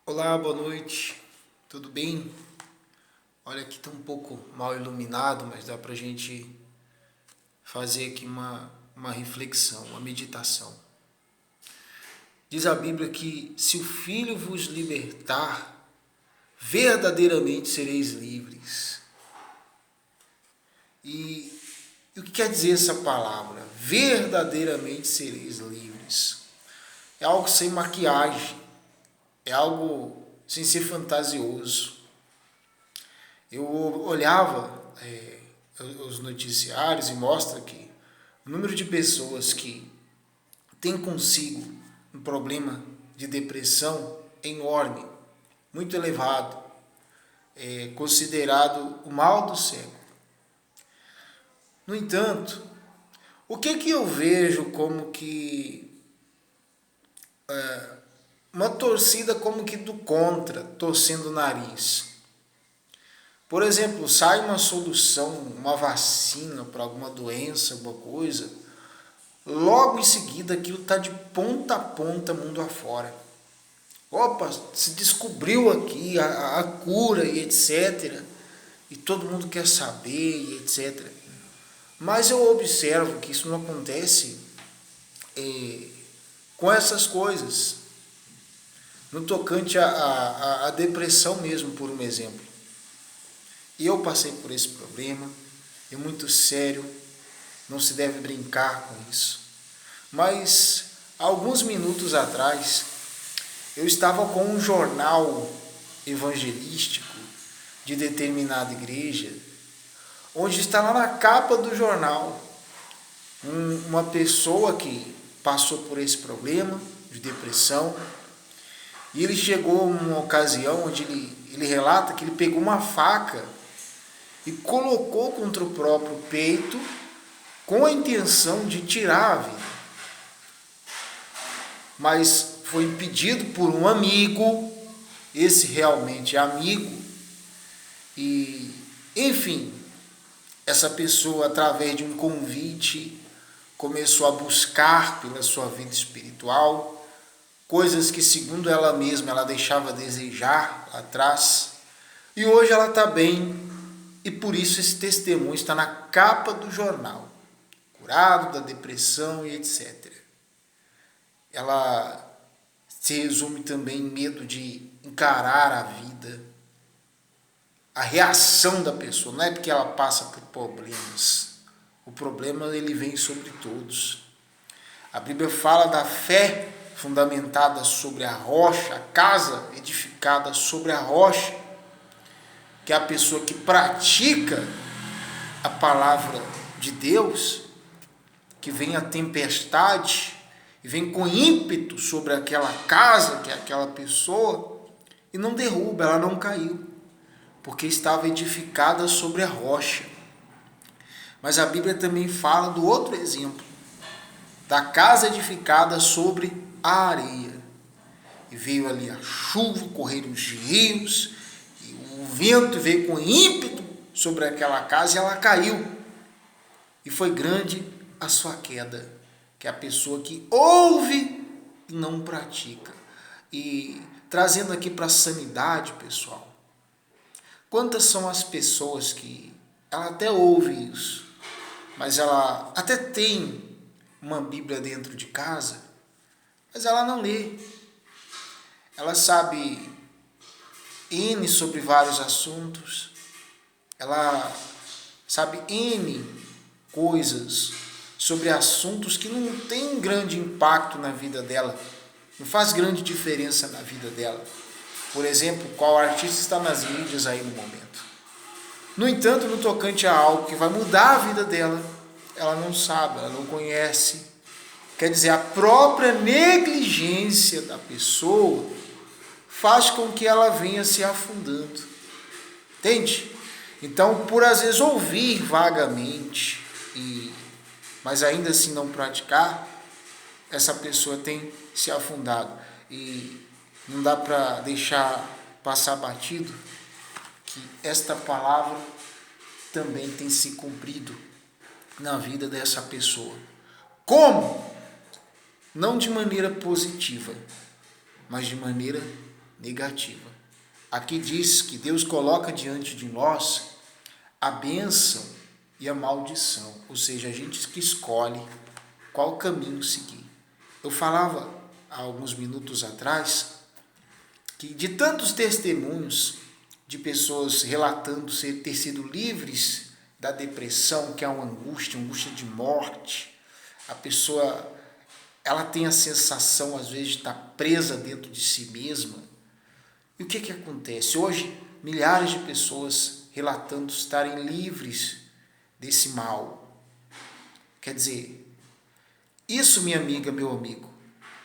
Olá, boa noite, tudo bem? Olha, aqui está um pouco mal iluminado, mas dá para a gente fazer aqui uma reflexão, uma meditação. Diz a Bíblia que se o Filho vos libertar, verdadeiramente sereis livres. E o que quer dizer essa palavra? Verdadeiramente sereis livres. É algo sem maquiagem, é algo sem ser fantasioso. Eu olhava os noticiários e mostra que o número de pessoas que tem consigo um problema de depressão é enorme, muito elevado, é considerado o mal do século. No entanto, o que eu vejo como que uma torcida como que do contra, torcendo o nariz? Por exemplo, sai uma solução, uma vacina para alguma doença, alguma coisa, logo em seguida aquilo está de ponta a ponta, mundo afora. Opa, se descobriu aqui a cura e etc. E todo mundo quer saber e etc. Mas eu observo que isso não acontece com essas coisas. No tocante à depressão mesmo, por um exemplo. E eu passei por esse problema, é muito sério, não se deve brincar com isso. Mas, alguns minutos atrás, eu estava com um jornal evangelístico de determinada igreja, onde está lá na capa do jornal uma pessoa que passou por esse problema de depressão, e ele chegou a uma ocasião onde ele relata que ele pegou uma faca e colocou contra o próprio peito com a intenção de tirar a vida. Mas foi impedido por um amigo, esse realmente é amigo, e, enfim, essa pessoa, através de um convite, começou a buscar pela sua vida espiritual, coisas que, segundo ela mesma, ela deixava a desejar lá atrás, e hoje ela está bem, e por isso esse testemunho está na capa do jornal, curado da depressão e etc. Ela se resume também em medo de encarar a vida, a reação da pessoa. Não é porque ela passa por problemas, o problema ele vem sobre todos. A Bíblia fala da fé fundamentada sobre a rocha, a casa edificada sobre a rocha, que é a pessoa que pratica a palavra de Deus, que vem a tempestade e vem com ímpeto sobre aquela casa, que é aquela pessoa, e não derruba, ela não caiu, porque estava edificada sobre a rocha. Mas a Bíblia também fala do outro exemplo, da casa edificada sobre a areia. E veio ali a chuva, correram os rios, e o vento veio com ímpeto sobre aquela casa e ela caiu. E foi grande a sua queda, que é a pessoa que ouve e não pratica. E trazendo aqui para a sanidade, pessoal, quantas são as pessoas que ela até ouve isso, mas ela até tem uma Bíblia dentro de casa, mas ela não lê. Ela sabe N sobre vários assuntos, ela sabe N coisas sobre assuntos que não tem grande impacto na vida dela, não faz grande diferença na vida dela. Por exemplo, qual artista está nas mídias aí no momento. No entanto, no tocante a algo que vai mudar a vida dela, ela não sabe, ela não conhece. Quer dizer, a própria negligência da pessoa faz com que ela venha se afundando. Entende? Então, por às vezes ouvir vagamente, mas ainda assim não praticar, essa pessoa tem se afundado. E não dá para deixar passar batido que esta palavra também tem se cumprido na vida dessa pessoa. Como? Não de maneira positiva, mas de maneira negativa. Aqui diz que Deus coloca diante de nós a bênção e a maldição, ou seja, a gente que escolhe qual caminho seguir. Eu falava há alguns minutos atrás que de tantos testemunhos de pessoas relatando ter sido livres da depressão, que é uma angústia de morte, a pessoa ela tem a sensação às vezes de estar presa dentro de si mesma. E o que acontece? Hoje, milhares de pessoas relatando estarem livres desse mal. Quer dizer, isso, minha amiga, meu amigo,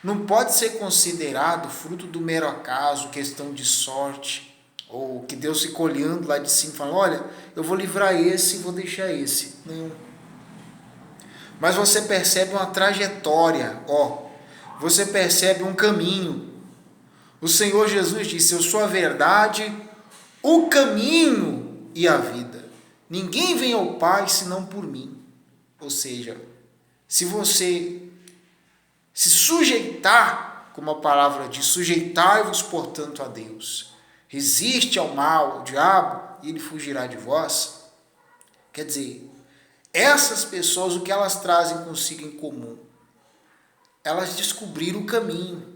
não pode ser considerado fruto do mero acaso, questão de sorte, ou que Deus fica olhando lá de cima e fala, olha, eu vou livrar esse e vou deixar esse. Não. Mas você percebe uma trajetória, você percebe um caminho. O Senhor Jesus disse, eu sou a verdade, o caminho e a vida. Ninguém vem ao Pai senão por mim. Ou seja, se você se sujeitar, como a palavra diz, sujeitai-vos, portanto, a Deus. Resiste ao mal, ao diabo, e ele fugirá de vós. Quer dizer, essas pessoas, o que elas trazem consigo em comum? Elas descobriram o caminho.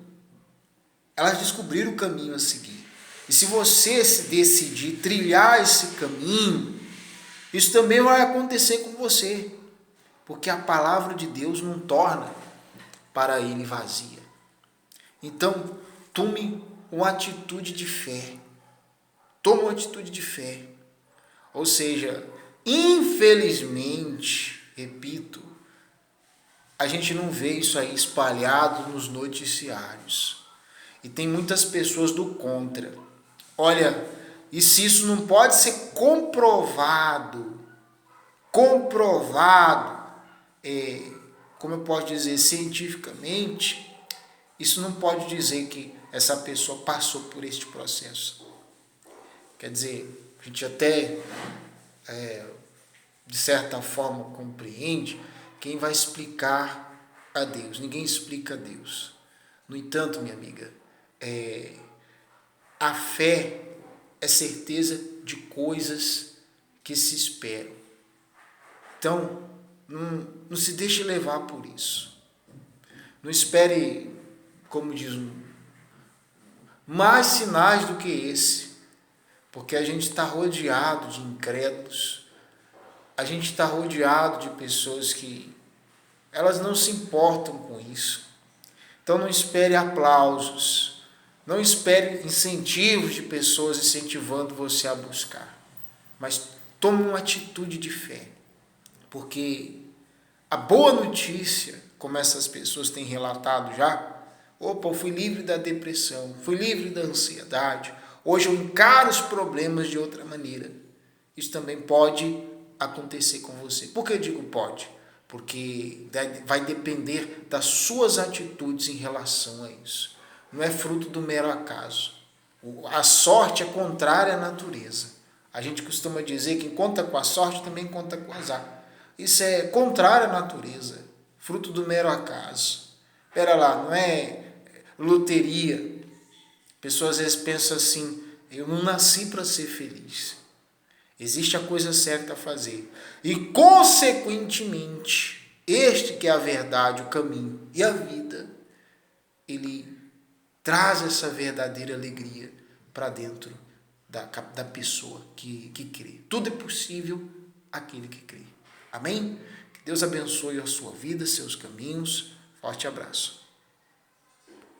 Elas descobriram o caminho a seguir. E se você se decidir trilhar esse caminho, isso também vai acontecer com você. Porque a palavra de Deus não torna para ele vazia. Então, tome uma atitude de fé. Tome uma atitude de fé. Ou seja, infelizmente, repito, a gente não vê isso aí espalhado nos noticiários. E tem muitas pessoas do contra. Olha, e se isso não pode ser comprovado, como eu posso dizer, cientificamente, isso não pode dizer que essa pessoa passou por este processo. Quer dizer, a gente até, de certa forma, compreende quem vai explicar a Deus. Ninguém explica a Deus. No entanto, minha amiga, a fé é certeza de coisas que se esperam. Então, não se deixe levar por isso. Não espere, como diz, mais sinais do que esse, porque a gente está rodeado de incrédulos, a gente está rodeado de pessoas que elas não se importam com isso. Então não espere aplausos, não espere incentivos de pessoas incentivando você a buscar, mas tome uma atitude de fé, porque a boa notícia, como essas pessoas têm relatado já, eu fui livre da depressão, fui livre da ansiedade, hoje eu encaro os problemas de outra maneira. Isso também pode acontecer com você. Por que eu digo pode? Porque vai depender das suas atitudes em relação a isso. Não é fruto do mero acaso. A sorte é contrária à natureza. A gente costuma dizer que quem conta com a sorte também conta com o azar. Isso é contrário à natureza, fruto do mero acaso. Espera lá, não é loteria. Pessoas às vezes pensam assim, eu não nasci para ser feliz. Existe a coisa certa a fazer. E, consequentemente, este que é a verdade, o caminho e a vida, ele traz essa verdadeira alegria para dentro da pessoa que crê. Tudo é possível àquele que crê. Amém? Que Deus abençoe a sua vida, seus caminhos. Forte abraço.